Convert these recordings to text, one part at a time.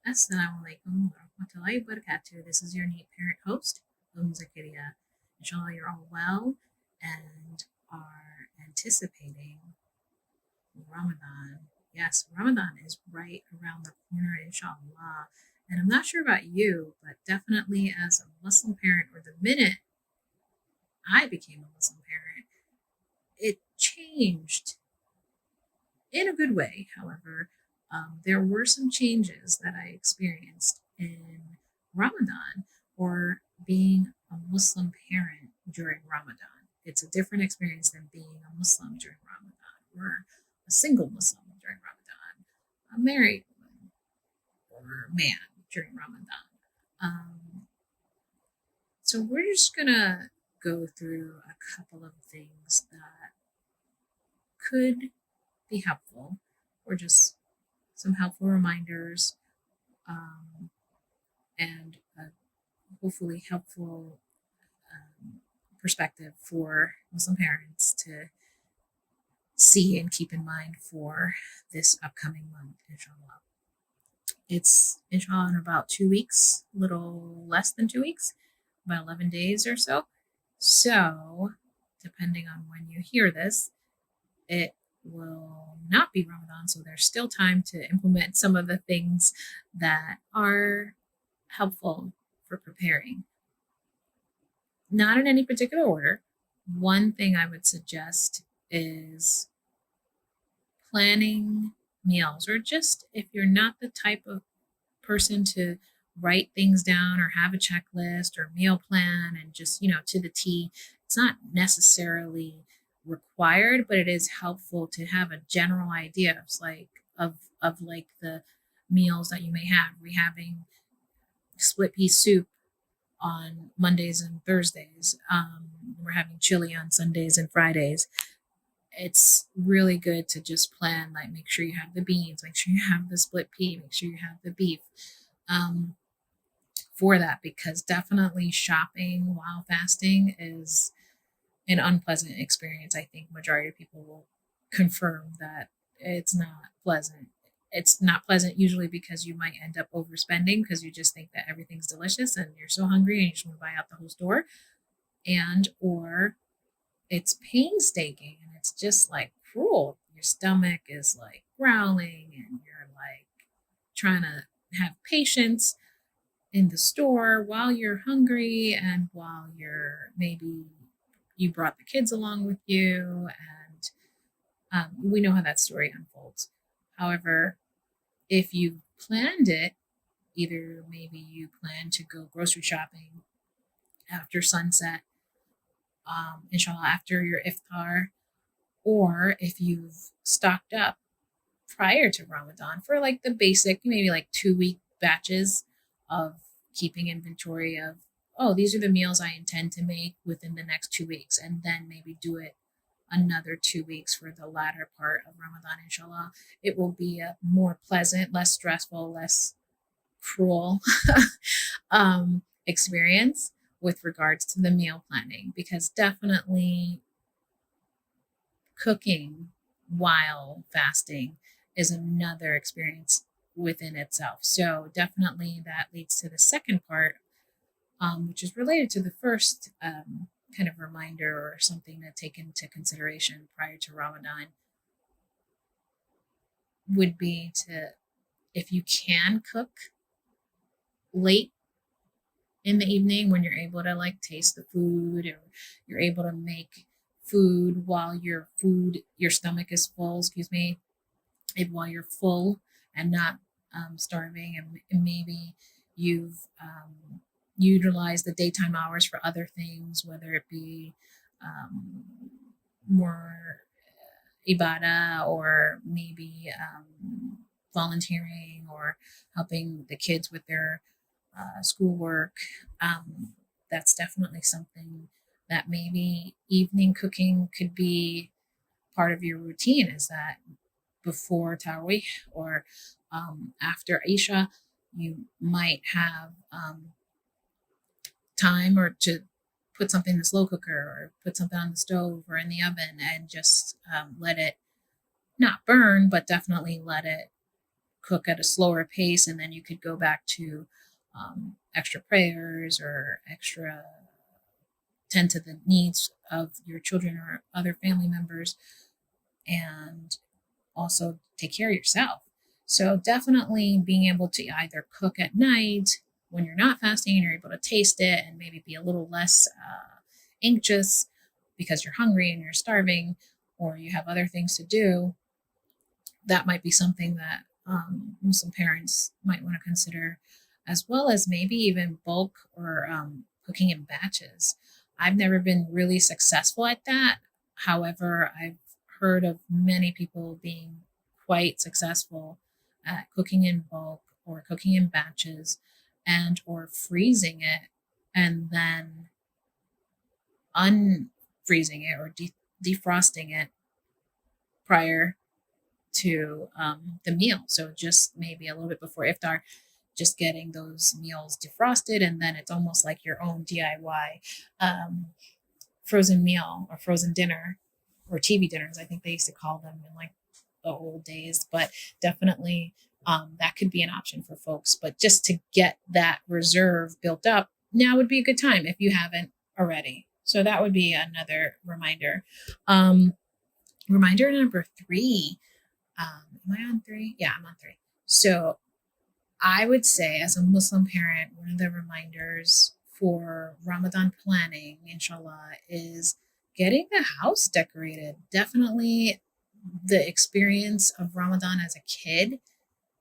Assalamualaikum warahmatullahi wabarakatuh. This is your neat parent host, Zakaria. Inshallah, you're all well and are anticipating Ramadan. Yes, Ramadan is right around the corner, inshallah. And I'm not sure about you, but definitely as a Muslim parent, or the minute I became a Muslim parent, it changed in a good way. However, there were some changes that I experienced in Ramadan, or being a Muslim parent during Ramadan. It's a different experience than being a Muslim during Ramadan, or a single Muslim during Ramadan, a married woman or man during Ramadan. Um, so we're just gonna go through a couple of things that could be helpful, or just some helpful reminders, um, and hopefully helpful perspective for Muslim parents to see and keep in mind for this upcoming month, inshallah. It's inshallah in about 2 weeks, a little less than 2 weeks, about 11 days or so. So, depending on when you hear this, it will not be Ramadan, so there's still time to implement some of the things that are helpful for preparing. Not in any particular order. One thing I would suggest is planning meals, or just if you're not the type of person to write things down or have a checklist or meal plan and just, to the T, it's not necessarily required, but it is helpful to have a general idea of like the meals that you may have. We having split pea soup on Mondays and Thursdays. We're having chili on Sundays and Fridays. It's really good to just plan, like, make sure you have the beans, make sure you have the split pea, make sure you have the beef, um, for that, because definitely shopping while fasting is an unpleasant experience. I think majority of people will confirm that it's not pleasant. It's not pleasant usually because you might end up overspending because you just think that everything's delicious and you're so hungry and you just want to buy out the whole store. And or it's painstaking and it's just like cruel. Your stomach is like growling and you're like trying to have patience in the store while you're hungry and while you're maybe you brought the kids along with you, and we know how that story unfolds. However, if you planned it, either maybe you plan to go grocery shopping after sunset, inshallah after your iftar, or if you've stocked up prior to Ramadan for like the basic, maybe like 2 week batches of keeping inventory of, oh, these are the meals I intend to make within the next 2 weeks, and then maybe do it another 2 weeks for the latter part of Ramadan, inshallah. It will be a more pleasant, less stressful, less cruel experience with regards to the meal planning, because definitely cooking while fasting is another experience within itself. So definitely that leads to the second part, which is related to the first, kind of reminder or something to take into consideration prior to Ramadan, would be to, if you can cook late in the evening when you're able to like taste the food, or you're able to make food while your stomach is full, excuse me, while you're full and not starving, and maybe you've utilized the daytime hours for other things, whether it be um, more ibadah, or maybe volunteering or helping the kids with their schoolwork. That's definitely something that maybe evening cooking could be part of your routine, is that before Tarawih or after Isha, you might have time or to put something in the slow cooker or put something on the stove or in the oven and just let it not burn, but definitely let it cook at a slower pace, and then you could go back to extra prayers or extra tend to the needs of your children or other family members, and also take care of yourself. So definitely being able to either cook at night when you're not fasting and you're able to taste it and maybe be a little less anxious because you're hungry and you're starving or you have other things to do, that might be something that Muslim parents might want to consider, as well as maybe even bulk or cooking in batches. I've never been really successful at that. However, I've heard of many people being quite successful at cooking in bulk or cooking in batches and or freezing it and then unfreezing it or defrosting it prior to the meal. So just maybe a little bit before iftar, just getting those meals defrosted, and then it's almost like your own DIY frozen meal or frozen dinner or TV dinners. I think they used to call them in like the old days, but definitely that could be an option for folks. But just to get that reserve built up, now would be a good time if you haven't already. So that would be another reminder. Reminder number 3. Am I on 3? Yeah, I'm on 3. So I would say, as a Muslim parent, one of the reminders for Ramadan planning, inshallah, is getting the house decorated. Definitely the experience of Ramadan as a kid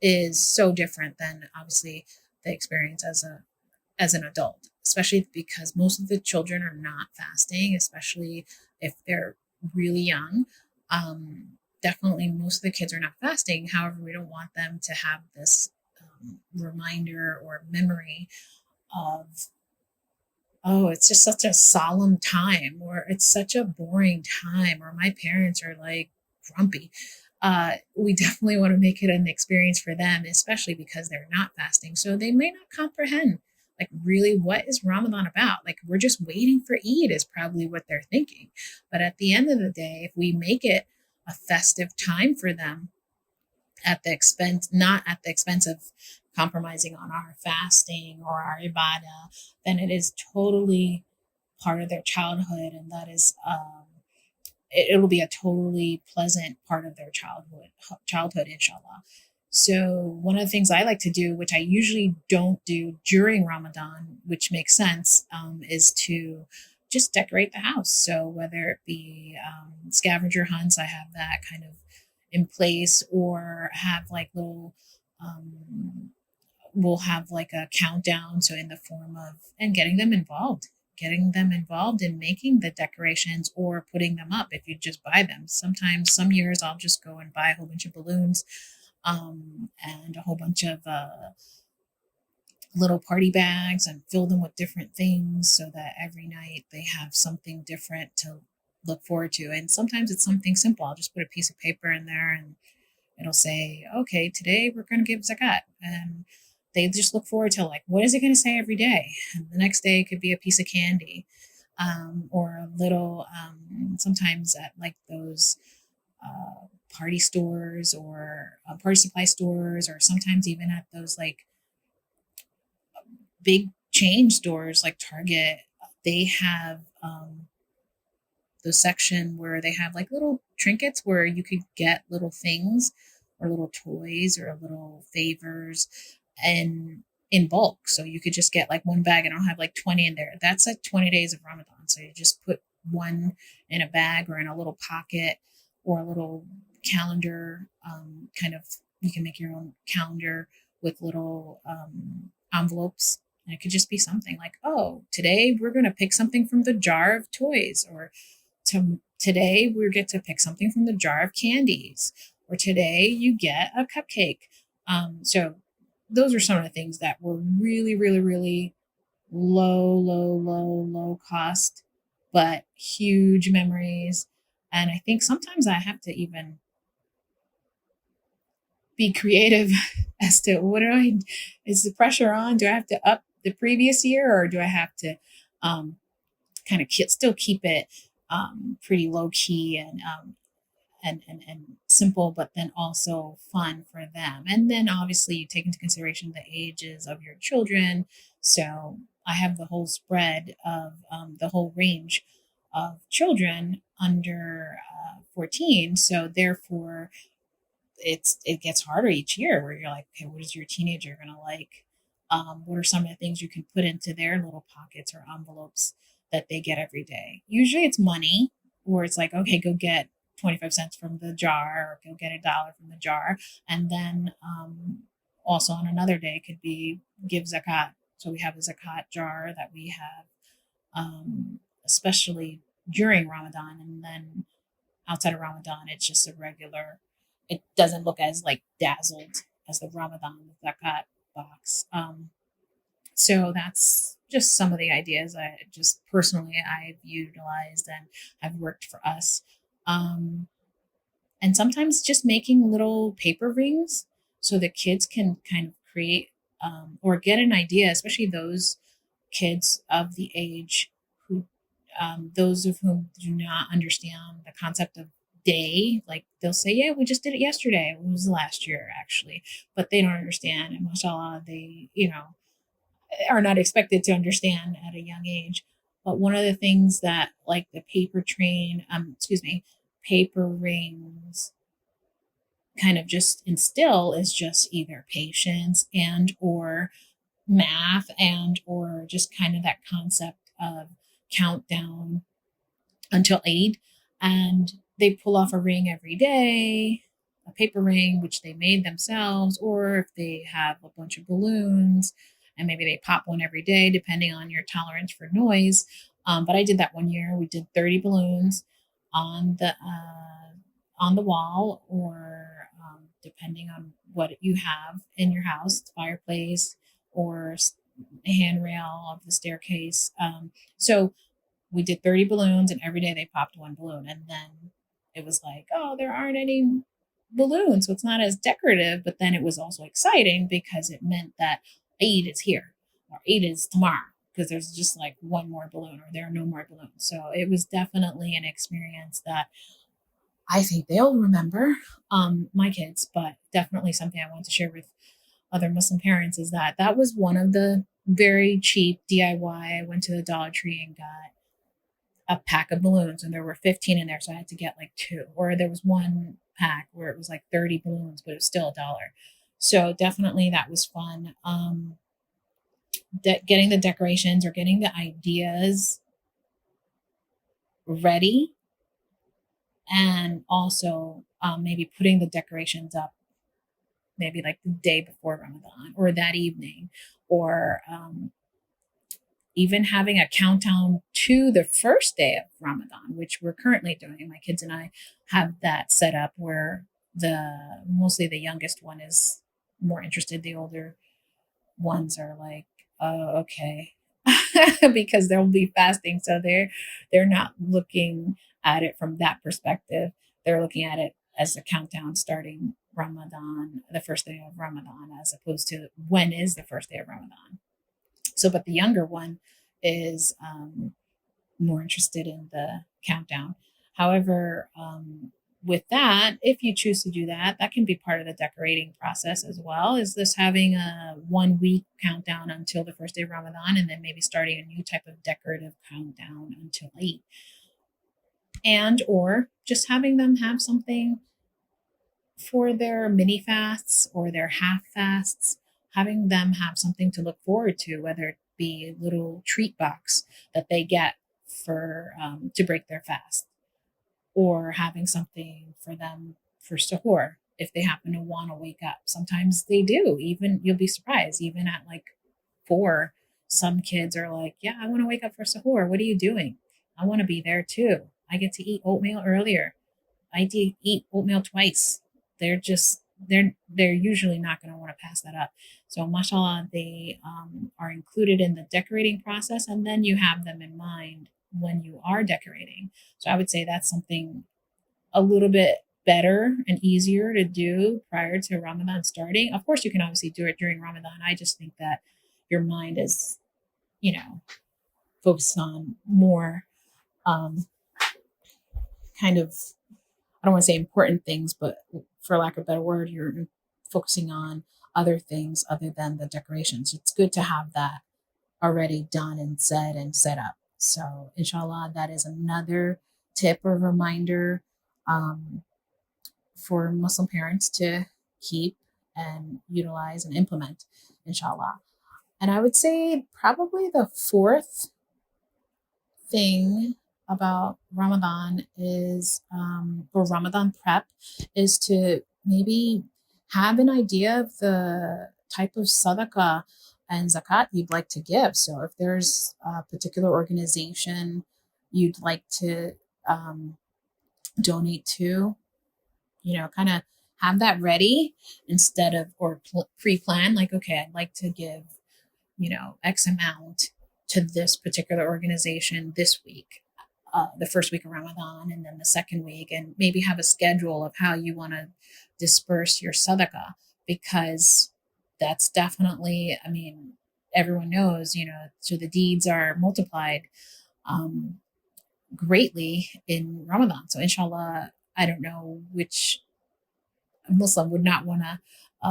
is so different than obviously the experience as an adult, especially because most of the children are not fasting, especially if they're really young. Definitely most of the kids are not fasting. However, we don't want them to have this reminder or memory of, oh, it's just such a solemn time, or it's such a boring time, or my parents are like grumpy. We definitely want to make it an experience for them, especially because they're not fasting. So they may not comprehend, like, really, what is Ramadan about? Like, we're just waiting for Eid, is probably what they're thinking. But at the end of the day, if we make it a festive time for them, at the expense, not at the expense of compromising on our fasting or our ibadah, then it is totally part of their childhood, and that is it'll be a totally pleasant part of their childhood, inshallah. So one of the things I like to do, which I usually don't do during Ramadan, which makes sense, is to just decorate the house. So whether it be scavenger hunts, I have that kind of in place, or have like little we'll have like a countdown, so in the form of, and getting them involved in making the decorations or putting them up if you just buy them. Sometimes some years I'll just go and buy a whole bunch of balloons and a whole bunch of little party bags and fill them with different things so that every night they have something different to look forward to. And sometimes it's something simple. I'll just put a piece of paper in there and it'll say, okay, today we're going to give zakat. And they just look forward to, like, what is it going to say every day? And the next day it could be a piece of candy or a little, sometimes at like those party stores or party supply stores, or sometimes even at those like big chain stores like Target, they have the section where they have like little trinkets where you could get little things or little toys or little favors and in bulk. So you could just get like one bag and I'll have like 20 in there. That's like 20 days of Ramadan. So you just put one in a bag or in a little pocket or a little calendar, kind of, you can make your own calendar with little envelopes. And it could just be something like, oh, today we're going to pick something from the jar of toys, or today we get to pick something from the jar of candies, or today you get a cupcake. So those are some of the things that were really, really, really low cost, but huge memories. And I think sometimes I have to even be creative as to what do I, is the pressure on? Do I have to up the previous year, or do I have to kind of still keep it pretty low key and and simple, but then also fun for them. And then obviously you take into consideration the ages of your children. So I have the whole spread of the whole range of children under 14. So therefore, it gets harder each year where you're like, okay, what is your teenager gonna like? What are some of the things you can put into their little pockets or envelopes that they get every day? Usually it's money, or it's like, okay, go get 25 cents from the jar, or go get $1 from the jar. And then also on another day could be give zakat. So we have a zakat jar that we have, especially during Ramadan, and then outside of Ramadan, it's just a regular. It doesn't look as like dazzled as the Ramadan zakat box. So that's just some of the ideas I just personally I've utilized and have worked for us. Um, and sometimes just making little paper rings so the kids can kind of create or get an idea, especially those kids of the age who, those of whom do not understand the concept of day. Like they'll say, yeah, we just did it yesterday. It was last year, actually. But they don't understand. And mashallah, they, are not expected to understand at a young age. But one of the things that, like the paper rings kind of just instill is just either patience and or math and or just kind of that concept of countdown until 8, and they pull off a ring every day, a paper ring which they made themselves, or if they have a bunch of balloons and maybe they pop one every day depending on your tolerance for noise. But I did that one year. We did 30 balloons on the wall, or depending on what you have in your house, fireplace or handrail of the staircase. So we did 30 balloons, and every day they popped one balloon. And then it was like, oh, there aren't any balloons. So it's not as decorative. But then it was also exciting because it meant that Eid is here or Eid is tomorrow, because there's just like one more balloon or there are no more balloons. So it was definitely an experience that I think they'll remember, my kids, but definitely something I want to share with other Muslim parents is that that was one of the very cheap DIY. I went to the Dollar Tree and got a pack of balloons, and there were 15 in there, so I had to get like two. Or there was one pack where it was like 30 balloons, but it was still $1. So definitely that was fun. Getting the decorations or getting the ideas ready, and also maybe putting the decorations up maybe like the day before Ramadan or that evening, or even having a countdown to the first day of Ramadan, which we're currently doing. My kids and I have that set up where mostly the youngest one is more interested. The older ones are like, oh, okay, because they'll be fasting, so they're not looking at it from that perspective. They're looking at it as a countdown starting Ramadan, the first day of Ramadan, as opposed to when is the first day of Ramadan. So, but the younger one is more interested in the countdown. However, with that, if you choose to do that, that can be part of the decorating process as well. Is this having a 1 week countdown until the first day of Ramadan, and then maybe starting a new type of decorative countdown until 8, and or just having them have something for their mini fasts or their half fasts, having them have something to look forward to, whether it be a little treat box that they get for to break their fast, or having something for them for sahur if they happen to want to wake up. Sometimes they do. Even you'll be surprised. Even at like 4, some kids are like, "Yeah, I want to wake up for sahur. What are you doing? I want to be there too. I get to eat oatmeal earlier. I eat oatmeal twice." They're usually not going to want to pass that up. So mashallah, they are included in the decorating process, and then you have them in mind when you are decorating. So I would say that's something a little bit better and easier to do prior to Ramadan starting. Of course, you can obviously do it during Ramadan. I just think that your mind is, you know, focused on more um, kind of I don't want to say important things, but for lack of a better word, you're focusing on other things other than the decorations. It's good to have that already done and said and set up. So, inshallah, that is another tip or reminder um, for Muslim parents to keep and utilize and implement, inshallah. And I would say probably the fourth thing about Ramadan is, or Ramadan prep, is to maybe have an idea of the type of sadaqah and zakat you'd like to give. So if there's a particular organization you'd like to donate to, kind of have that ready instead of, or pre-plan, like, okay, I'd like to give, X amount to this particular organization this week, the first week of Ramadan, and then the second week, and maybe have a schedule of how you want to disperse your sadaqah, because that's definitely, I mean, everyone knows, so the deeds are multiplied um, greatly in Ramadan. So, inshallah, I don't know which Muslim would not want to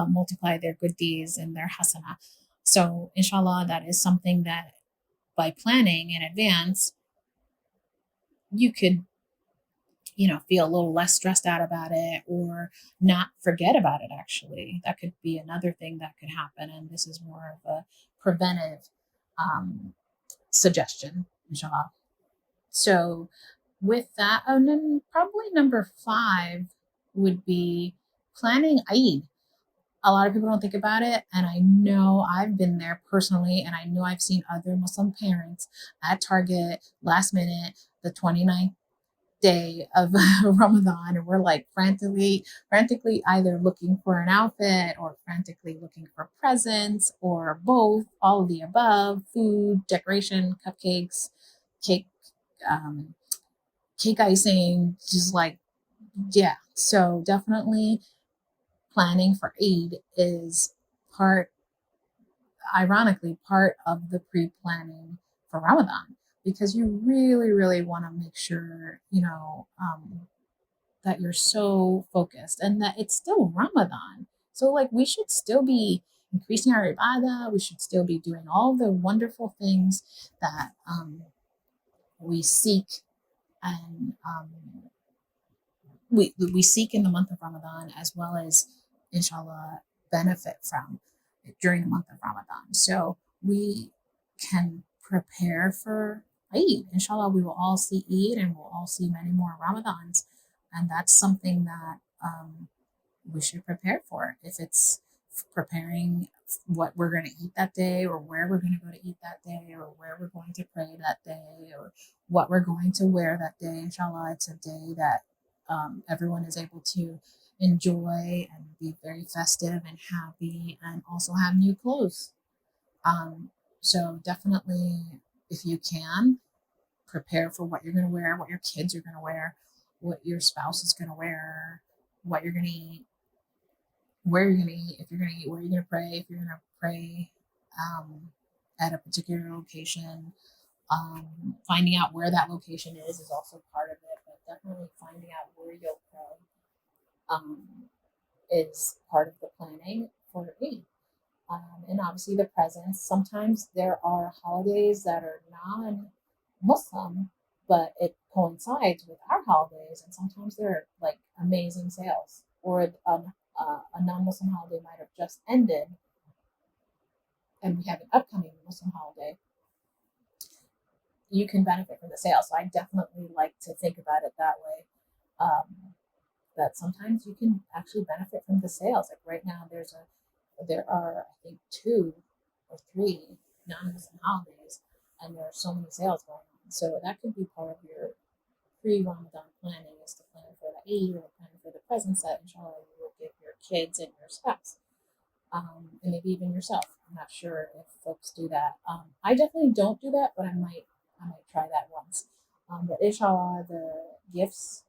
multiply their good deeds and their hasana. So, inshallah, that is something that by planning in advance, you could, feel a little less stressed out about it or not forget about it, actually. That could be another thing that could happen. And this is more of a preventive um, suggestion, inshallah. So, with that, and then probably number 5 would be planning Eid. A lot of people don't think about it, and I know I've been there personally, and I know I've seen other Muslim parents at Target last minute, the 29th day of Ramadan, and we're like frantically either looking for an outfit or frantically looking for presents or both, all of the above, food, decoration, cupcakes, cake, um, cake icing, just like, yeah. So definitely planning for Eid is part, ironically, part of the pre-planning for Ramadan, because you really, really want to make sure, that you're so focused and that it's still Ramadan. So, like, we should still be increasing our ibadah. We should still be doing all the wonderful things that we seek and we seek in the month of Ramadan, as well as, inshallah, benefit from during the month of Ramadan. So we can prepare for Eid. Inshallah, we will all see Eid and we'll all see many more Ramadans. And that's something that we should prepare for. If it's preparing what we're going to eat that day, or where we're going to go to eat that day, or where we're going to pray that day, or what we're going to wear that day, inshallah, it's a day that everyone is able to enjoy and be very festive and happy and also have new clothes. So definitely, if you can, prepare for what you're going to wear, what your kids are going to wear, what your spouse is going to wear, what you're going to eat, where you're going to eat, if you're going to eat, where you're going to pray, if you're going to pray at a particular location. Finding out where that location is also part of it, but definitely finding out where you'll pray is part of the planning for Eid. And obviously the presents. Sometimes there are holidays that are non-Muslim, but it coincides with our holidays, and sometimes there are like amazing sales, or a non-Muslim holiday might have just ended, and we have an upcoming Muslim holiday. You can benefit from the sale. So I definitely like to think about it that way. That sometimes you can actually benefit from the sales. Like right now, there are, I think, 2 or 3 non-Muslim holidays, and there are so many sales going on. So that could be part of your pre-Ramadan planning, is to plan for the Eid or plan for the presents that, inshallah, you will give your kids and your spouse, and maybe even yourself. I'm not sure if folks do that. I definitely don't do that, but I might try that once. But inshallah, the gifts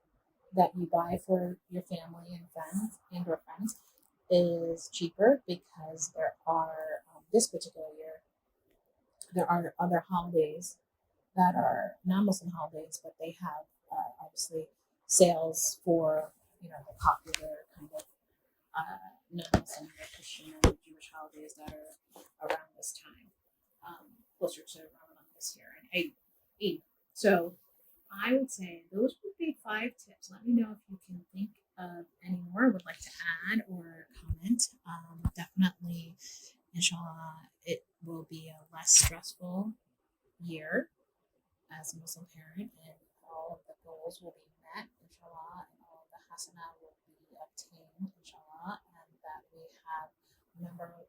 that you buy for your family and friends or friends is cheaper, because there are, this particular year, there are other holidays that are non-Muslim holidays, but they have obviously sales for, the popular kind of non-Muslim or Christian or Jewish holidays that are around this time, closer to Ramadan this year and Eid. So I would say those would be 5 tips. Let me know if you can think of any more, would like to add or comment. Definitely, inshallah, it will be a less stressful year as a Muslim parent, and all of the goals will be met, inshallah, and all of the hasana will be obtained, inshallah, and that we have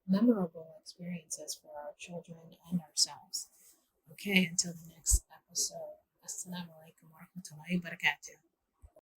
memorable experiences for our children and ourselves. Okay, until the next episode. Assalamu alaikum wa rahmatullahi wa barakatuh.